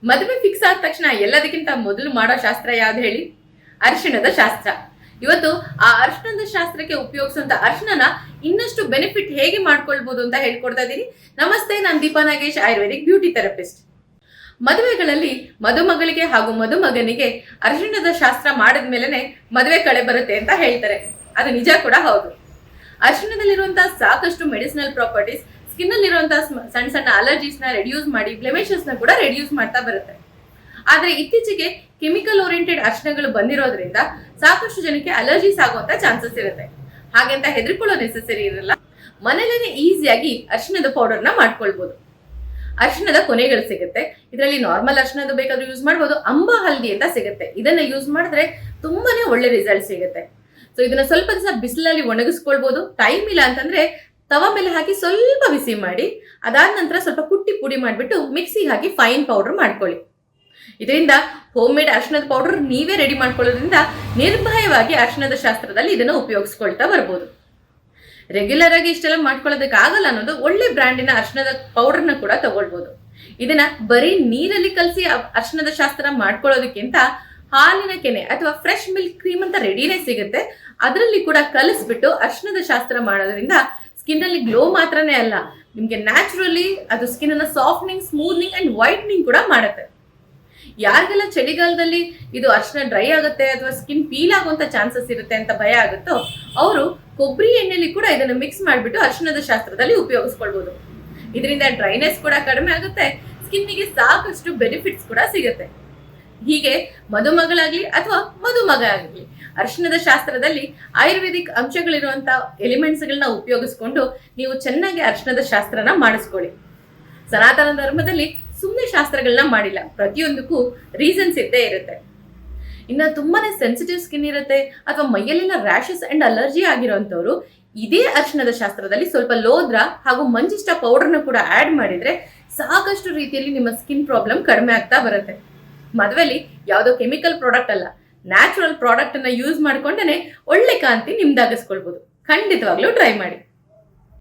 ಮದುವೆ ಫಿಕ್ಸ್ ಆದ ತಕ್ಷಣ ಎಲ್ಲದಕ್ಕಿಂತ ಮೊದಲು ಮಾಡೋ ಶಾಸ್ತ್ರ ಯಾವ್ದು ಹೇಳಿ? ಅರಿಶಿಣದ ಶಾಸ್ತ್ರ. ಇವತ್ತು ಆ ಅರಿಶಿಣದ ಶಾಸ್ತ್ರಕ್ಕೆ ಉಪಯೋಗಿಸುವಂತ ಅರಿಶಿಣನ ಇನ್ನಷ್ಟು ಬೆನಿಫಿಟ್ ಹೇಗೆ ಮಾಡ್ಕೊಳ್ಬಹುದು ಅಂತ ಹೇಳ್ಕೊಡ್ತಾ ಇದ್ದೀನಿ. ನಮಸ್ತೆ, ನಾನು ದೀಪಾ ನಾಗೇಶ್, ಆಯುರ್ವೇದಿಕ್ ಬ್ಯೂಟಿ ಥೆರಪಿಸ್ಟ್. ಮದುವೆಗಳಲ್ಲಿ ಮದುಮಗಳಿಗೆ ಹಾಗೂ ಮದುಮಗನಿಗೆ ಅರಿಶಿಣದ ಶಾಸ್ತ್ರ ಮಾಡಿದ್ಮೇಲೆ ಮದುವೆ ಕಳೆ ಬರುತ್ತೆ ಅಂತ ಹೇಳ್ತಾರೆ. ಅದು ನಿಜ ಕೂಡ ಹೌದು. ಅರಿಶಿಣದಲ್ಲಿರುವಂತಹ ಸಾಕಷ್ಟು ಮೆಡಿಸಿನಲ್ ಪ್ರಾಪರ್ಟೀಸ್ ಸ್ಕಿನ್ ಅಲ್ಲಿರುವಂತಹ ಸಣ್ಣ ಸಣ್ಣ ಅಲರ್ಜೀಸ್ ನ ರೆಡ್ಯೂಸ್ ಮಾಡಿ ಬ್ಲೆಮಿಷಸ್ ನ ಕೂಡ ರೆಡ್ಯೂಸ್ ಮಾಡ್ತಾ ಬರುತ್ತೆ. ಆದ್ರೆ ಇತ್ತೀಚೆಗೆ ಕೆಮಿಕಲ್ ಓರಿಯೆಂಟೆಡ್ ಅರಿಶಿಣಗಳು ಬಂದಿರೋದ್ರಿಂದ ಸಾಕಷ್ಟು ಜನಕ್ಕೆ ಅಲರ್ಜೀಸ್ ಆಗುವಂತ ಚಾನ್ಸಸ್ ಇರುತ್ತೆ. ಹಾಗೆಂತ ಹೆದರ್ಕೊಳ್ಳೋ ನೆಸೆಸರಿ ಇರಲ್ಲ. ಮನೇಲೇನೆ ಈಸಿಯಾಗಿ ಅರಿಶಿಣದ ಪೌಡರ್ ನ ಮಾಡ್ಕೊಳ್ಬಹುದು. ಅರಿಶಿಣದ ಕೊನೆಗಳು ಸಿಗುತ್ತೆ. ಇದರಲ್ಲಿ ನಾರ್ಮಲ್ ಅರಿಶಿಣದ ಬೇಕಾದ್ರೂ ಯೂಸ್ ಮಾಡಬಹುದು. ಅಂಬಾ ಹಲ್ದಿ ಅಂತ ಸಿಗುತ್ತೆ. ಇದನ್ನ ಯೂಸ್ ಮಾಡಿದ್ರೆ ತುಂಬಾನೇ ಒಳ್ಳೆ ರಿಸಲ್ಟ್ ಸಿಗುತ್ತೆ. ಸೊ ಇದನ್ನ ಸ್ವಲ್ಪ ದಿವಸ ಬಿಸಿಲಲ್ಲಿ ಒಣಗಿಸ್ಕೊಳ್ಬಹುದು. ಟೈಮ್ ಇಲ್ಲ ಅಂತಂದ್ರೆ ತವ ಮೇಲೆ ಹಾಕಿ ಸ್ವಲ್ಪ ಬಿಸಿ ಮಾಡಿ ಅದಾದ ನಂತರ ಸ್ವಲ್ಪ ಕುಟ್ಟಿ ಪುಡಿ ಮಾಡಿಬಿಟ್ಟು ಮಿಕ್ಸಿಗೆ ಹಾಕಿ ಫೈನ್ ಪೌಡರ್ ಮಾಡ್ಕೊಳ್ಳಿ. ಇದರಿಂದ ಹೋಮ್ ಮೇಡ್ ಅರಿಶಿಣದ ಪೌಡರ್ ನೀವೇ ರೆಡಿ ಮಾಡ್ಕೊಳ್ಳೋದ್ರಿಂದ ನಿರ್ಭಯವಾಗಿ ಅರಿಶಿಣದ ಶಾಸ್ತ್ರದಲ್ಲಿ ಇದನ್ನು ಉಪಯೋಗಿಸ್ಕೊಳ್ತಾ ಬರ್ಬೋದು. ರೆಗ್ಯುಲರ್ ಆಗಿ ಇಷ್ಟೆಲ್ಲ ಮಾಡ್ಕೊಳ್ಳೋದಕ್ಕಾಗಲ್ಲ ಅನ್ನೋದು ಒಳ್ಳೆ ಬ್ರ್ಯಾಂಡಿನ ಅರಿಶಿಣದ ಪೌಡರ್ನ ಕೂಡ ತಗೊಳ್ಬಹುದು. ಇದನ್ನ ಬರೀ ನೀರಲ್ಲಿ ಕಲಸಿ ಅರಿಶಿಣದ ಶಾಸ್ತ್ರ ಮಾಡ್ಕೊಳ್ಳೋದಕ್ಕಿಂತ ಹಾಲಿನ ಕೆನೆ ಅಥವಾ ಫ್ರೆಶ್ ಮಿಲ್ಕ್ ಕ್ರೀಮ್ ಅಂತ ರೆಡಿನೇ ಸಿಗುತ್ತೆ. ಅದರಲ್ಲಿ ಕೂಡ ಕಲಿಸ್ಬಿಟ್ಟು ಅರಿಶಿಣದ ಶಾಸ್ತ್ರ ಮಾಡೋದ್ರಿಂದ ಸ್ಕಿನ್ ಅಲ್ಲಿ ಗ್ಲೋ ಮಾತ್ರನೇ ಅಲ್ಲ, ನಿಮ್ಗೆ ನ್ಯಾಚುರಲಿ ಅದು ಸ್ಕಿನ್ ಅನ್ನ ಸಾಫ್ಟ್ನಿಂಗ್, ಸ್ಮೂತ್ನಿಂಗ್ ಅಂಡ್ ವೈಟ್ನಿಂಗ್ ಕೂಡ ಮಾಡುತ್ತೆ. ಯಾರಿಗೆಲ್ಲ ಚಳಿಗಾಲದಲ್ಲಿ ಇದು ಅರಿಶಿಣ ಡ್ರೈ ಆಗುತ್ತೆ ಅಥವಾ ಸ್ಕಿನ್ ಪೀಲ್ ಆಗುವಂತ ಚಾನ್ಸಸ್ ಇರುತ್ತೆ ಅಂತ ಭಯ ಆಗುತ್ತೋ ಅವರು ಕೊಬ್ಬರಿ ಎಣ್ಣೆಲಿ ಕೂಡ ಇದನ್ನ ಮಿಕ್ಸ್ ಮಾಡಿಬಿಟ್ಟು ಅರಿಶಿಣದ ಶಾಸ್ತ್ರದಲ್ಲಿ ಉಪಯೋಗಿಸ್ಕೊಳ್ಬಹುದು. ಇದರಿಂದ ಡ್ರೈನೆಸ್ ಕೂಡ ಕಡಿಮೆ ಆಗುತ್ತೆ, ಸ್ಕಿನ್ನಿಗೆ ಸಾಕಷ್ಟು ಬೆನಿಫಿಟ್ಸ್ ಕೂಡ ಸಿಗುತ್ತೆ. ಹೀಗೆ ಮದುಮಗಳಾಗ್ಲಿ ಅಥವಾ ಮದುಮಗ ಆಗಲಿ ಅರಿಶಿಣದ ಶಾಸ್ತ್ರದಲ್ಲಿ ಆಯುರ್ವೇದಿಕ್ ಅಂಶಗಳಿರುವಂತಹ ಎಲಿಮೆಂಟ್ಸ್ಗಳನ್ನ ಉಪಯೋಗಿಸ್ಕೊಂಡು ನೀವು ಚೆನ್ನಾಗಿ ಅರಿಶಿಣದ ಶಾಸ್ತ್ರನ ಮಾಡಿಸ್ಕೊಳ್ಳಿ. ಸನಾತನ ಧರ್ಮದಲ್ಲಿ ಸುಮ್ಮನೆ ಶಾಸ್ತ್ರಗಳನ್ನ ಮಾಡಿಲ್ಲ, ಪ್ರತಿಯೊಂದಕ್ಕೂ ರೀಸನ್ಸ್ ಇದ್ದೇ ಇರುತ್ತೆ. ಇನ್ನು ತುಂಬಾನೇ ಸೆನ್ಸಿಟಿವ್ ಸ್ಕಿನ್ ಇರುತ್ತೆ ಅಥವಾ ಮೈಯಲ್ಲೆಲ್ಲ ರ್ಯಾಷಸ್ ಅಂಡ್ ಅಲರ್ಜಿ ಆಗಿರೋಂಥವ್ರು ಇದೇ ಅರಿಶಿಣದ ಶಾಸ್ತ್ರದಲ್ಲಿ ಸ್ವಲ್ಪ ಲೋದ್ರ ಹಾಗೂ ಮಂಜಿಷ್ಟ ಪೌಡರ್ನ ಕೂಡ ಆಡ್ ಮಾಡಿದ್ರೆ ಸಾಕಷ್ಟು ರೀತಿಯಲ್ಲಿ ನಿಮ್ಮ ಸ್ಕಿನ್ ಪ್ರಾಬ್ಲಮ್ ಕಡಿಮೆ ಆಗ್ತಾ ಬರುತ್ತೆ. ಮದುವೆಲಿ ಯಾವುದೋ ಕೆಮಿಕಲ್ ಪ್ರಾಡಕ್ಟ್ ಅಲ್ಲ, ನ್ಯಾಚುರಲ್ ಪ್ರಾಡಕ್ಟ್ ಅನ್ನ ಯೂಸ್ ಮಾಡ್ಕೊಂಡೇ ಒಳ್ಳೆ ಕಾಂತಿ ನಿಮ್ದಾಗಿಸ್ಕೊಳ್ಬಹುದು. ಖಂಡಿತವಾಗ್ಲೂ ಟ್ರೈ ಮಾಡಿ.